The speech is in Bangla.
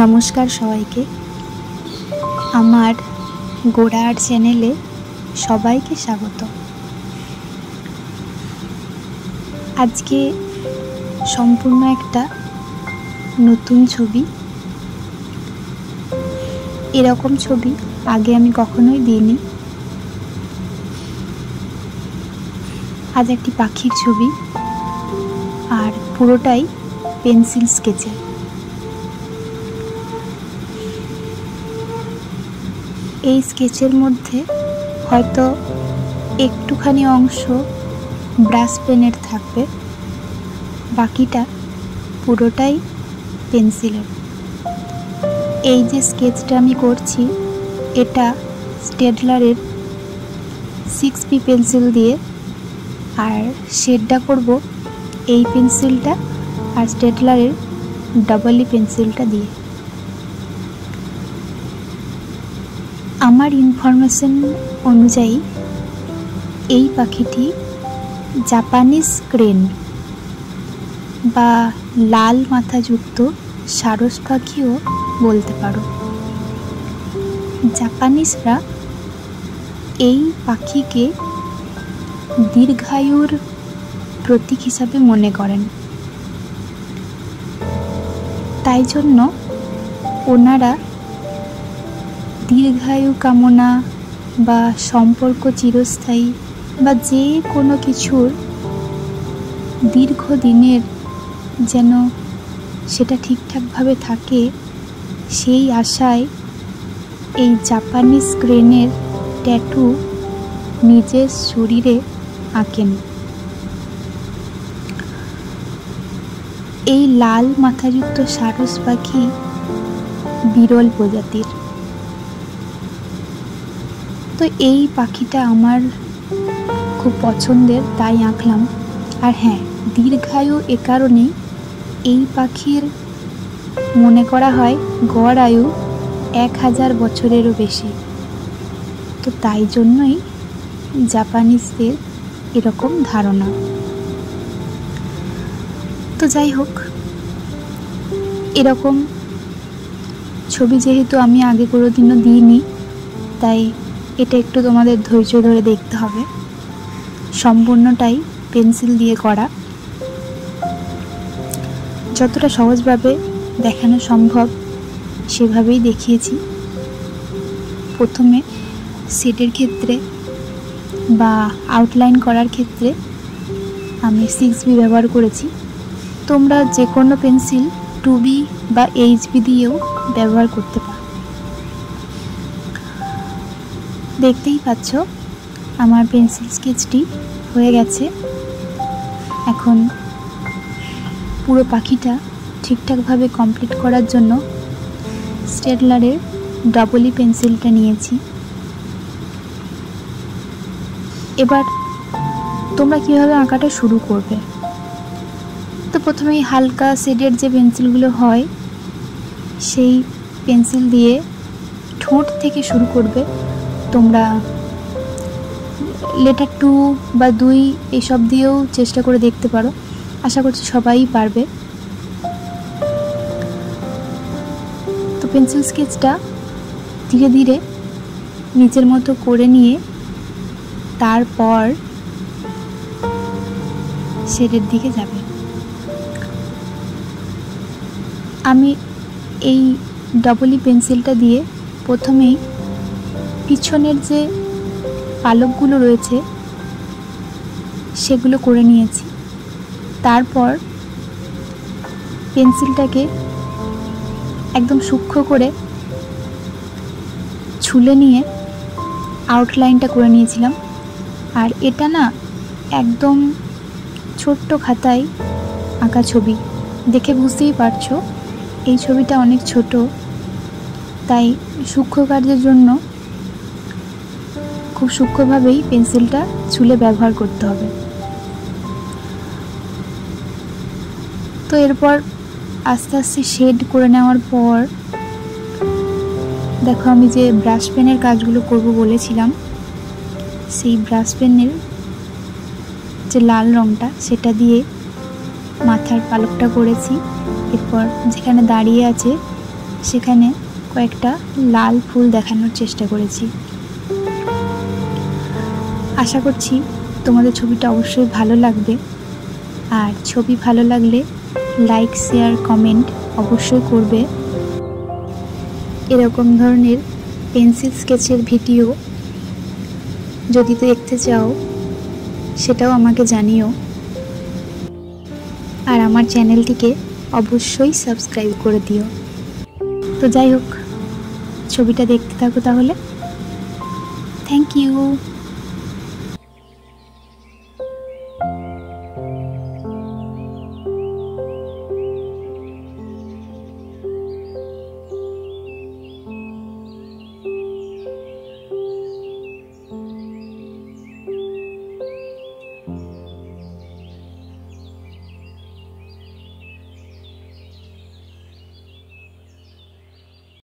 নমস্কার সবাইকে। আমার গোড়া আর্ট চ্যানেলে সবাইকে স্বাগত। আজকে সম্পূর্ণ একটা নতুন ছবি। এরকম ছবি আগে আমি কখনোই দিইনি। আজ একটি পাখির ছবি, আর পুরোটাই পেন্সিল স্কেচে। এই স্কেচের মধ্যে হয়তো একটুখানি অংশ ব্রাশ পেনের থাকবে, বাকিটা পুরোটাই পেন্সিলের। এই যে স্কেচটা আমি করছি, এটা স্টেডলারের 6B পেন্সিল দিয়ে, আর শেডটা করব এই পেন্সিলটা আর স্টেডলারের EE পেন্সিলটা দিয়ে। আমার ইনফরমেশন অনুযায়ী এই পাখিটি জাপানিজ ক্রেন বা লাল মাথাযুক্ত সারস পাখিও বলতে পারো। জাপানিজরা এই পাখিকে দীর্ঘায়ুর প্রতীক হিসাবে মনে করেন। তাই জন্য ওনারা দীর্ঘায়ু কামনা বা সম্পর্ক চিরস্থায়ী বা যে কোনো কিছুর দীর্ঘদিনের যেন সেটা ঠিকঠাকভাবে থাকে, সেই আশায় এই জাপানিজ ক্রেনের ট্যাটু নিজের শরীরে আঁকেন। এই লাল মাথাযুক্ত সারস পাখি বিরল প্রজাতির। তো এই পাখিটা আমার খুব পছন্দের, তাই আঁকলাম। আর হ্যাঁ, দীর্ঘায়ু এ কারণেই, এই পাখির মনে করা হয় গড় আয়ু 1000 বছরেরও বেশি। তো তাই জন্যই জাপানিজদের এরকম ধারণা। তো যাই হোক, এরকম ছবি যেহেতু আমি আগে কোনোদিনও দিইনি, তাই এটা একটু তোমাদের ধৈর্য ধরে দেখতে হবে। সম্পূর্ণটাই পেন্সিল দিয়ে করা। যতটা সহজভাবে দেখানো সম্ভব সেভাবেই দেখিয়েছি। প্রথমে শেডের ক্ষেত্রে বা আউটলাইন করার ক্ষেত্রে আমি 6B ব্যবহার করেছি। তোমরা যে কোনো পেন্সিল 2B বা HB দিয়েও ব্যবহার করতে পারো। দেখতেই পাচ্ছ আমার পেন্সিল স্কেচটি হয়ে গেছে। এখন পুরো পাখিটা ঠিকঠাকভাবে কমপ্লিট করার জন্য স্টেডলারের EE পেন্সিলটা নিয়েছি। এবার তোমরা কীভাবে আঁকাটা শুরু করবে? তো প্রথমেই হালকা শেডের যে পেন্সিলগুলো হয়, সেই পেন্সিল দিয়ে ঠোঁট থেকে শুরু করবে। তোমরা লেটার 2 বা 2 এইসব দিয়েও চেষ্টা করে দেখতে পারো। আশা করছি সবাই পারবে। তো পেন্সিল স্কেচটা ধীরে ধীরে নিজের মতো করে নিয়ে তারপর শেডের দিকে যাবে। আমি এই EE পেন্সিলটা দিয়ে প্রথমেই পিছনের যে পালকগুলো রয়েছে সেগুলো করে নিয়েছি। তারপর পেন্সিলটাকে একদম সূক্ষ্ম করে ছুলে নিয়ে আউটলাইনটা করে নিয়েছিলাম। আর এটা না একদম ছোট্ট খাতায় আঁকা ছবি, দেখে বুঝতেই পারছো এই ছবিটা অনেক ছোট। তাই সূক্ষ্ম কার্যের জন্য খুব সূক্ষ্মভাবেই পেন্সিলটা ছুলে ব্যবহার করতে হবে। তো এরপর আস্তে আস্তে শেড করে নেওয়ার পর দেখো, আমি যে ব্রাশ পেনের কাজগুলো করব বলেছিলাম, সেই ব্রাশ পেনের যে লাল রঙটা সেটা দিয়ে মাথার পালকটা করেছি। এরপর যেখানে দাঁড়িয়ে আছে সেখানে কয়েকটা লাল ফুল দেখানোর চেষ্টা করেছি। আশা করছি তোমাদের ছবিটা অবশ্যই ভালো লাগবে, আর ছবি ভালো লাগলে লাইক, শেয়ার, কমেন্ট অবশ্যই করবে। এরকম ধরনের পেন্সিল স্কেচের ভিডিও যদি দেখতে চাও সেটাও আমাকে জানিও, আর আমার চ্যানেলটিকে অবশ্যই সাবস্ক্রাইব করে দিও। তো যাই হোক, ছবিটা দেখতে থাকো তাহলে। Thank you.